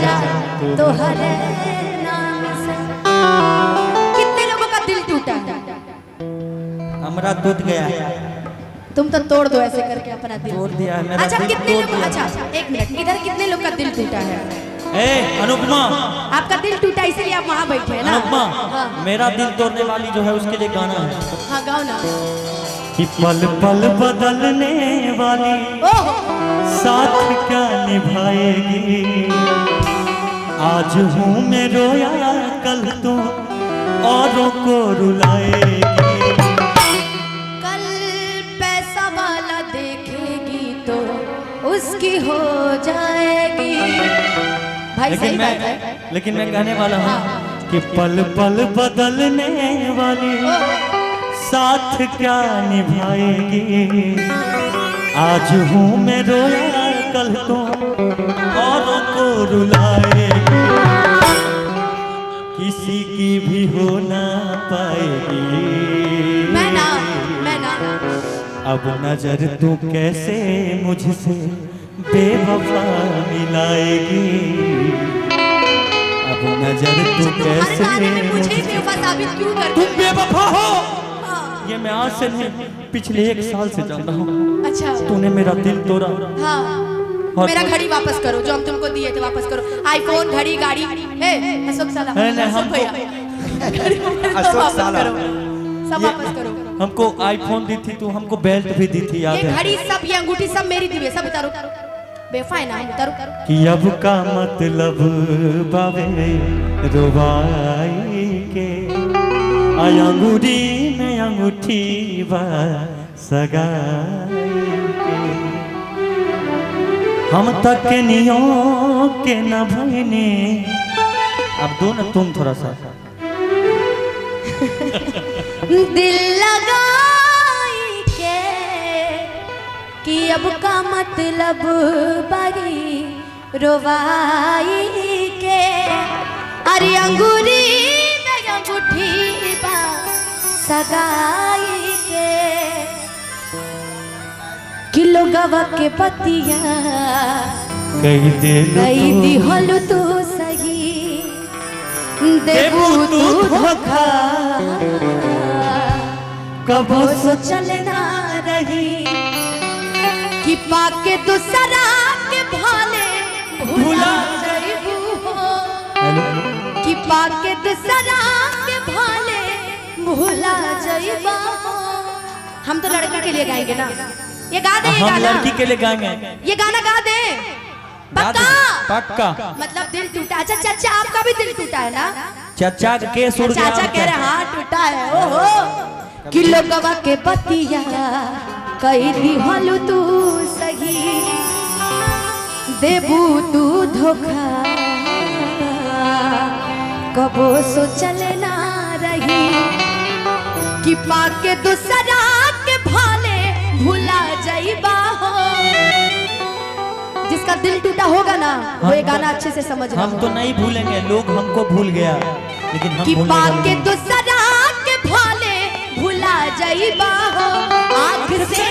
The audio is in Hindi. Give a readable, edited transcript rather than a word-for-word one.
जा तो हरे नाम से। कितने लोगों का दिल टूटा है? हमारा टूट गया। तुम तो तोड़ दो ऐसे करके अपना दिल। तोड़ दिया है मेरा अच्छा दिल, कितने तोड़ लोग, दिया। अच्छा एक मिनट, इधर कितने लोग का दिल टूटा है? ए अनुपमा, आपका दिल टूटा इसलिए आप वहाँ बैठे हैं ना? अनुपमा, हाँ मेरा दिल तोड़ने वाली जो है उसके लिए गाना है हाँ गाओ ना। कि पल पल बदलने वाली ओह साथ क्या निभाएगी। आज हूँ मैं रोया कल तो औरों को रुलाएगी। कल पैसा वाला देखेगी तो उसकी हो जाएगी। भाई सही बात है। लेकिन मैं कहने वाला हूँ कि पल पल बदलने वाली साथ क्या निभाएगी। आज हूँ मैं रोया कल तो औरों को रुलाएगी। किसी की भी हो ना पाएगी। मैं ना अब नजर तू कैसे मुझसे बेवफा मिलाएगी। अब नजर तू कैसे मुझे बेवफा साबित क्यों कर? तुम बेवफा हो ये मैं आज से नहीं पिछले 1 साल से जानता हूँ। अच्छा तूने मेरा दिल तोड़ा। हाँ मेरा घड़ी वापस करो जो हम तुमको दिए थे, वापस करो। आईफोन, घड़ी, गाड़ी। अशोक साला, अशोक भैया, अशोक साला सब वापस करो। हमको आईफोन दी थी, तू हमको बेल्ट भी दी थी, याद ये है? घड़ी सब, ये अंगूठी सब मेरी दी है, सब उतारो। बेवफा है ना, उतारो। कि अब का मतलब बाबे रुबाई के अंगूठी में अंगूठी बा सगाई के। हम तक नियों के न भइने। अब दो ना तुम थोड़ा सा। दिल लगाई के कि अब का मतलब बड़ी रोवाई के। अरे अंगूरी में अंगूठी बा सगाई के। किलो गवा के पतिया कही दी हलु तू सही देबू तू धोखा। कबो सोचल ना रही कि पाके दूसरा के भाले भुला जाइबू हो। कि पाके दूसरा के भाले भुला जाइबा हो। हम तो लड़की के लिए गाएंगे ना, ये गा दे। हम लड़की के लिए गाएंगे, ये गाना गा दे पक्का। पक्का मतलब दिल टूटा। अच्छा चाचा आपका भी दिल टूटा है ना? चाचा के सुर गया। चाचा कह रहे हाँ टूटा है। ओहो किलो गवा के पतिया कही दी हलू तू सही देबू तू धोखा। कबो सोचल ना रही कि पाके दूसरा के भाले भुला जाइबा हो। जिसका दिल टूटा होगा ना वो ये गाना अच्छे से समझ रहा हम तो नहीं भूलेंगे, लोग हमको भूल गया लेकिन हम कि भूलने वाले पाके नहीं। दूसरा के भाले भुला जाइबा हो। आँख से